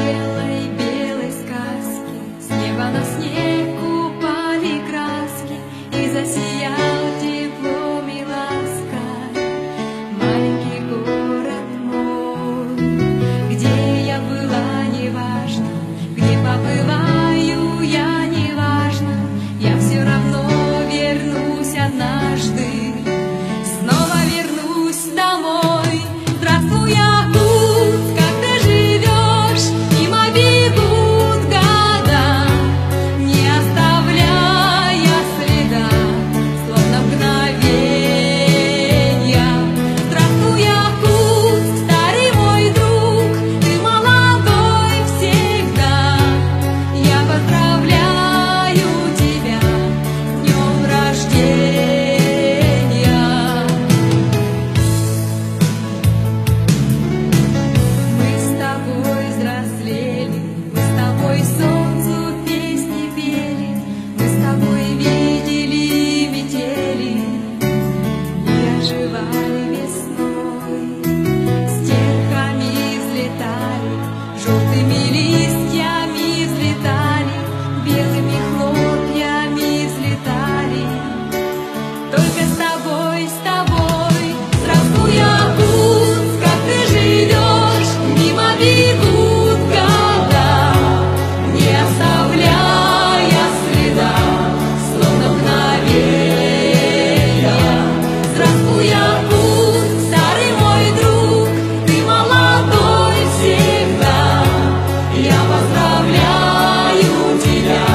белой-белой сказки, с неба на снег упали краски, и засиял теплом и лаской маленький город мой. Где я была, неважно, где побываю я, неважно, я все равно вернусь однажды, снова вернусь домой. Здравствуй, Якутск, как ты живешь? Мимо бегут года, не оставляя следа, словно мгновенья. Здравствуй, Якутск, старый мой друг, ты молодой всегда. Я поздравляю тебя с днем рождения. Мы с тобой взрослели, мы с тобой солнцу песни пели, мы с тобой видели метели и оживали весной. Стерхами взлетали, желтыми листьями взлетали, белыми хлопьями взлетали. Только с тобой, с тобой. Здравствуй, Якутск, как ты живешь? Мимо бегут года, не оставляя следа, словно мгновенья. Здравствуй, Якутск, старый мой друг, ты молодой всегда. Я поздравляю тебя.